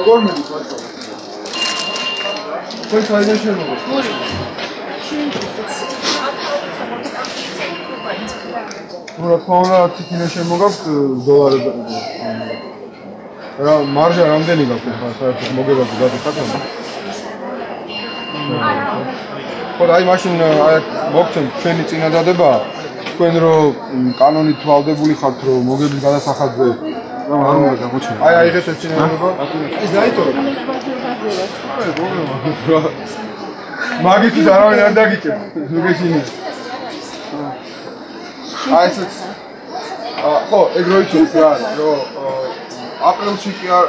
როგორ მედი ბაჭო? თქვენ საიდან შემოგეთ? ნუ რა თქმა უნდა, ციკინე შემოგაქვთ დოლარები. რა მარჟა რამდენი გაქვთ ხა საერთოდ მოგებაზე გადახატა? ხო, აი მაშინ აი მოგცემ ჩვენი წინადადება, თქვენ რომ კანონით თვალდებული ხართ რომ მოგების გადასახადზე რა გამოჩნდა. აი აიღეთ ეს წინადადება. ის დაიტორო. აი გოგო. მაგისთვის არავინ არ დაგიჭირ. ნუგეშინი. აი ეს ხო, ეგ როიცით რა, რომ აპრილში კი არ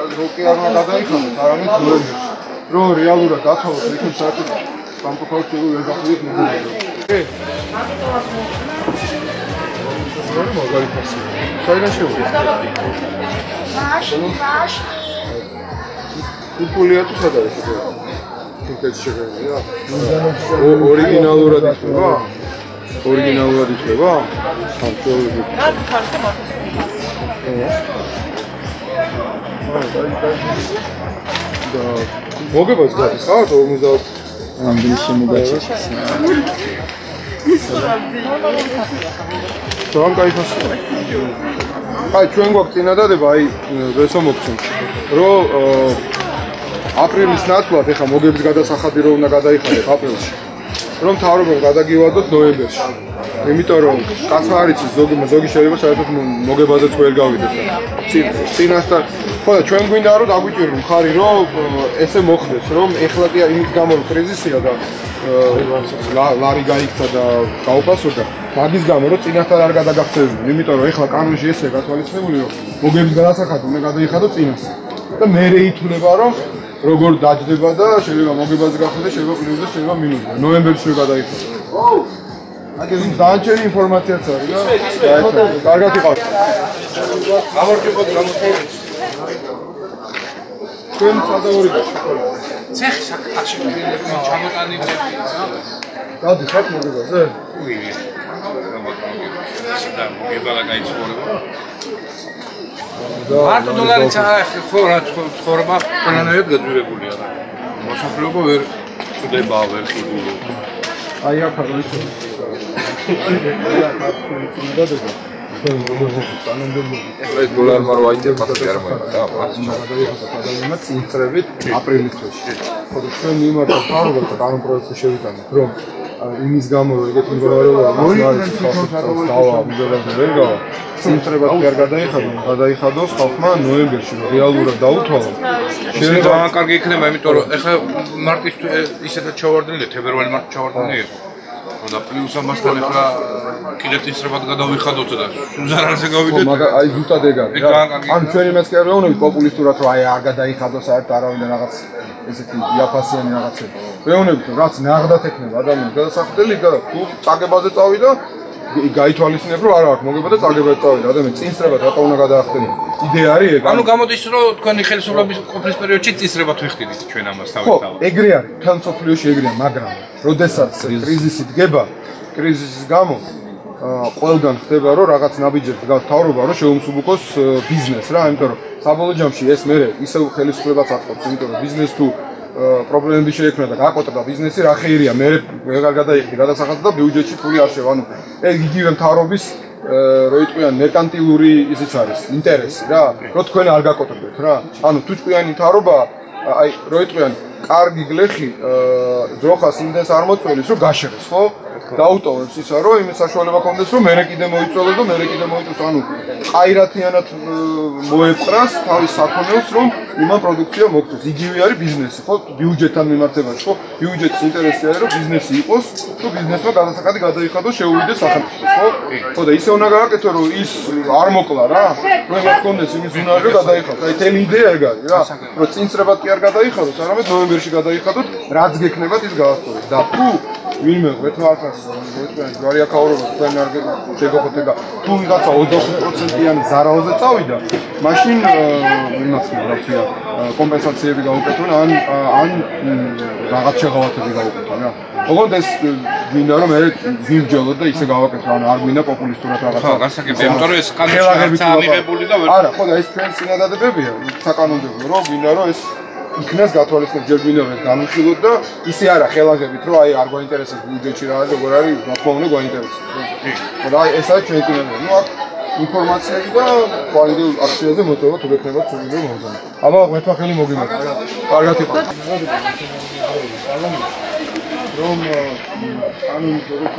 გადაიხადეთ, არამედ ნოემბერში. რომ რეალურად დათვალოთ იქნებ საერთოდ სამწუხაროდ ვერ გახდით მოგებაზე. რა მაგარი ფასი. საიდან შევიდეთ? მაშინ. კულტურია თუ სადა ეს? თუნდაც შეგეძლო. ორიგინალურად იქნება? ორიგინალურად იქნება? სამწუხაროდ. რა ხართ მაგას? და მოგებას გადიხარ 50 ამდენი შემოგაჩეს. სამ кайფასი. აი ჩვენ გვაქვს წინადადება, აი ვესო მოგცემ. რომ აპრილის ნაცვლად ეხა მოგების გადასახადი რო უნდა გადაიხადეთ აპრილში. რომ თავრობამ გადაგივადოთ ნოემბერში. იმიტომ რომ კაცმა არ იცის ზოგი შეიძლება საერთოდ მოგებაზეც ვერ გავიდეთ. წინასწარ ხო და ჩვენ გვინდა რომ დაგვიჭირო მხარი რომ ესე მოხდეს რომ ეხლატია იმის გამო რომ კრიზისია და ლარი გაიქცა და გაუპასურდა მაგის გამო რომ წინასწარ არ გადაგახსენებულ. იმიტომ რომ ეხლა კანონში ესე გათვალისწინებული რომ მოგების გადასახადი უნდა გადაიხადოს წინასწარ. და მე ითვლება რომ როგორ დაჯდება და შეიძლება მოგებაზე გახდეს, შეიძლება პლუსზე, შეიძლება მინუსზე. ნოემბერში გადაიხადოს. აგერ დაანჩენი ინფორმაციაც არის და კარგად იყავს. ამორჩებოდ გამოწევით. ჩვენ სადაური ცეხ საკითხში ჩამოტანილი გადი ხარ მოგებაზე? უი. და მოგება გაიცხოვრება. მარტო დოლარი ცხოვრება ყველანაირად გაძვირებულია. მოსახლეობა ვერ წდება, ვერ ხიბული. აი აქ არის ისე. ეს დოლარმა რო აიდება ფაქტი არ მოიწია. გადაიხადა წინწრებით აპრილის თვეში. ხო და ჩვენ მიმართა თავრობას და კანონ პროექტს შევიტანეთ, რომ იმის გამო რომ ეგეთი მდგომარეობა წინწრებად არ გადაიხადოს ხალხმა ნოემბერში რომ რეალურად დაუთვალო. შეიძლება ძალიან კარგი იქნება, იმიტომ რომ ეხლა მარტის ისედაც ჩავარდნილი, თებერვალი მარტი ჩავარდნილი იყო. და პლუს ამასთან ეხლა კიდევ წინწრებად გადავიხადოთ და ზარალზე გავიდეთ. მაგრამ აი ზუსტად ეგ არის რა. ან ჩვენი მასკი არ ვეუბნებით პოპულისტურად რომ აი არ გადაიხადოს საერთოდ არავინ რაღაც ესეთი იაფასიანი რაღაცები. ვეუბნებით რომ რაც ნაღდათ ექნება ადამიანს გადასახდელი და თუ წაგებაზე წავიდა გაითვალისწინებ რომ არა აქვს მოგება და წაგებაზე წავიდა ადამიანი წინწრებად რატო უნდა გადაახდენიო. იდეა არის ეგ. ანუ გამოდის რომ თქვენი ხელისუფლების ყოფნის პერიოდში წინწრებად ვიხდით ჩვენ ამას თავისთავად. ხო, ეგრე არის. თან სოფლიოში ეგრეა, მაგრამ როდესაც კრიზისი დგება, კრიზისის გამო ყველგან ხდება რომ რაღაც ნაბიჯებს გავს თავრობა რომ შეუმსუბუქოს ბიზნესს რა, იმიტომ რომ საბოლოო ჯამში ეს მე ისევ ხელისუფლებას აწყობს, იმიტომ რომ ბიზნეს თუ პრობლემები შეექმნა და გაკოტრდა ბიზნესი, რა ხეირია, მე ვერ გადაიხდი გადასახადს და ბიუჯეტში ფული არ შევა. ანუ ეგ იგივე მთავრობის რო იტყვიან მერკანტილური ისიც არის, ინტერესი რა, რომ თქვენ არ გაკოტრდეთ რა. ანუ თუ ჭკვიანი მთავრობა, აი რო იტყვიან კარგი გლეხი ძროხას იმდეს არ მოწველის რომ გაშერეს, ხო? დაუტოვებს ისა რომ იმის საშუალება კონდეს რომ მერე კიდე მოიწველოს და მერე კიდე მოიწვევს, ანუ ყაირათიანად მოეპყრას თავის საქონელს რომ იმან პროდუქცია მოგწოს. იგივე არის ბიზნესი, ხო? ბიუჯეტთან მიმართებაში, ხო? ბიუჯეტის ინტერესი არის რომ ბიზნესი იყოს, რომ ბიზნესმა გადასახადი გადაიხადოს, შეუვიდეს სახელმწიფოს, ხო? ხო და ისე უნდა გააკეთო რომ ის არ მოკლა რა, რომ მას კონდეს იმის უნარი რომ გადაიხადოს. აი თელი იდეა ეგ არის რა, რომ წინწრებად კი არ გადაიხადოს, არამედ ნოემბერში გადაიხადოთ, რაც გექნებათ ის გაასწოროთ. და თუ ვინმე ვეთმარხას ჯვარიაქაურობას თქვენ არ შეგოხოთ ეგა თუ ვიღაცა 25%-იანი ზარალზე წავიდა მაშინ იმას რა ქვია კომპენსაციები გაუკეთონ ან რაღაც შეღავათები გაუკეთონ რა ოღონდ ეს მინდა რომ მე ვიმჯელოთ და ისე გავაკეთო ანუ არ მინდა პოპულისტურად რაღაცა ხო გასაგებია იმიტომ რომ ეს კანონში არც ამიღებული და არა ხო და ეს ჩვენ წინადადებებია საკანონმდებლო რომ მინდა რომ ეს იქნას გათვალისწინებ ჯერ გვინდა რომ გამიხილოთ და ისე არა ხელაგებით რომ აი არ გვაინტერესებს ბიუჯეტში რა როგორ არის რა თქმა უნდა გვაინტერესებს. და აი ესაა ჩვენი წინაპრები. ნუ აქ ინფორმაციები და კვალიტეტურ აქციაზე მოწვევა თუ გექნებათ სულ რომ მომზადოთ. აბა მეთქვა ხელი მოგიმართ. კარგად იყო. რომ კანონის როგორც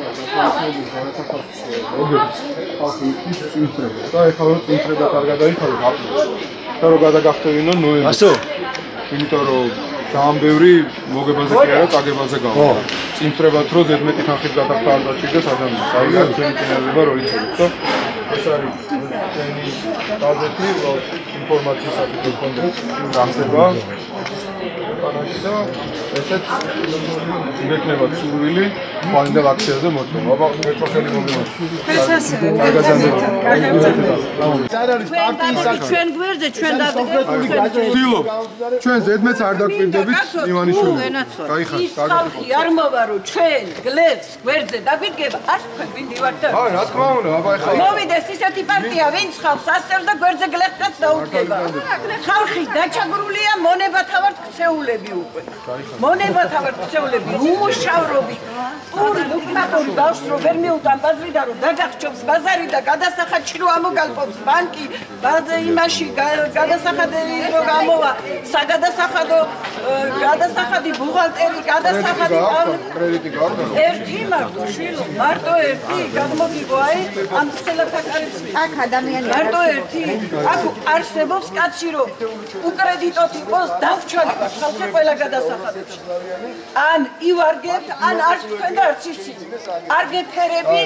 ის წინტრება და ეხლა რომ წინტრება კარგად დაიხალოთ აპრილში და რომ გადაგახტევინო ნოემბერში. ასო? იმიტომ რომ ძალიან ბევრი მოგებაზე კი არა წაგებაზე გავა. წინტრებათ რომ ზედმეტი თანხით გადახდა არ დაჭირდეს ადამიანს. აი რა ჩვენი წინადადება რო იცოდეთ და ეს არის ჩვენი გაზეთი ინფორმაციის საფუძველი კონდექს გახდება. და ესეც გექნებათ სურვილი ფაინდელ აქციაზე მოწვევა. აბა მეთქვა ხელი მოგიმართ. ჩვენ გვერდზე ჩვენ დაგეგმეთ ვთილობ ჩვენ ზედმეტს არ დაგვირდებით ივანიშვილი. გაიხარეთ ის ხალხი არ მოვა რომ ჩვენ გლებს გვერდზე დაგვიდგება არ თქვენ ვინდი ვართ და რა თქმა უნდა აბა ეხლა მოვიდეს ისეთი პარტია ვინც ხალხს ასწევს და გვერდზე გლეხტაც დაუდგება. ხალხი დაჩაგრულია მონებათავად ქცეულები უკვე. მონებათავად ქცეულები უმუშავრობი პური დოქტორი ბავშვს რო ვერ მიუტან ბაზრი და რომ დაგახჭობს ბაზარი და გადასახადში რო ამოგალპობს ბანკი ბაზე იმაში გადასახადები რო გამოვა საგადასახადო გადასახადი ბუღალტერი გადასახადი კრედიტი გარდა ერთი მარტო შილო მარტო ერთი გადმოგიგო აი ამ ხელათა კარებში აქ ადამიანი მარტო ერთი აქ არსებობს კაცი რო უკრედიტოთ იყოს დავჩალი ხალხი ყველა გადასახადებში ან ივარგებთ ან არც თქვენ და არც ისი არ გეფერები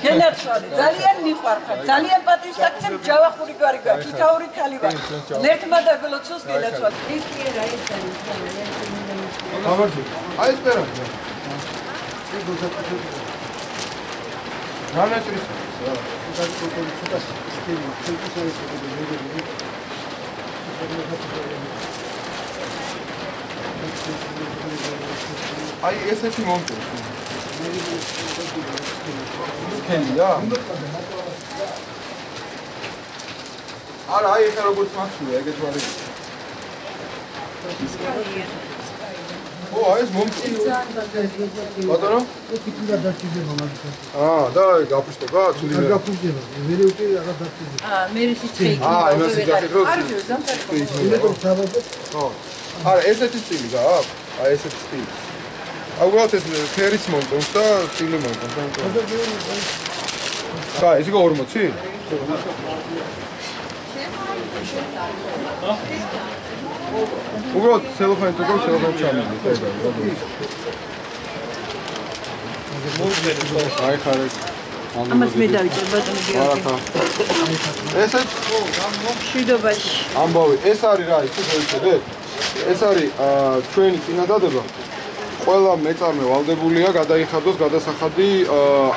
გენაცვალე ძალიან მიყვარხარ ძალიან პატრიოტიზმ ჯავახური გვარი გაქვს თითაური ქალი ვარ მერტმა და გლოცოს გენაცვალე ისე რა ის არის აი სპერო რა ნაჭრის აი ესეთი მომწონს სქემია არა აი ეხლა როგორც მახსოვია ეგეთ ვარები ო აი ეს მომწონს ბატონო და გაფუშტება ცუდი ვერ გაფუშტება ვერი უკვე აღარ დაფუშტება მე ისიც ფეიქი იმას იძახით რომ ხო არა ესეთი სტილი გააქვს აი ესეთი სტილი აუგალთ ეს ფერის მომწონს და სტილი მომწონს და ეს იყო 40 უბრალოდ სელოფანი თუ სელოფანი ჩამოვიდა აი ხარეს ამას მე დავიწყე ბატონო გიორგი ესეც მშვიდობაში ამბავი ეს არის რა იცით მოიცოდეთ ეს არის ჩვენი წინადადება ყველა მეწარმე ვალდებულია გადაიხადოს გადასახადი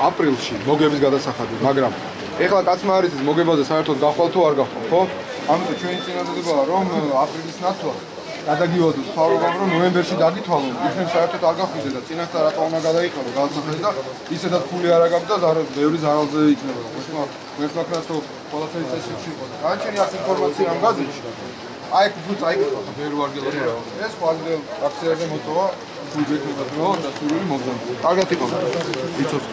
აპრილში მოგების გადასახადი მაგრამ ეხლა კაცმა არის მოგებაზე საერთოდ გახვალ თუ არ გახვალ ხო ამიტომ ჩვენი წინადადებაა რომ აპრილის ნაცვლა გადაგივადოს მთავრობამ რომ ნოემბერში დაგითვალო იქნებ საერთოდ არ გახვიდე და წინასწარ რატო უნდა გადაიხადო გადასახადი და ისედაც ფული არ აგაბ და ბევრი ზარალზე იქნება მე ვთქვათ რომ ყველაფერი წესრიგში იყო და გააჩერე აქ ინფორმაცია ამ გაზეთში აი თუ წაიკითხა ბევრი ვარგელები ეს ყოველდღე აქციაზე მოწვა თუ გეკნება დრო და სული მომზადდა კარგად იყო იცოს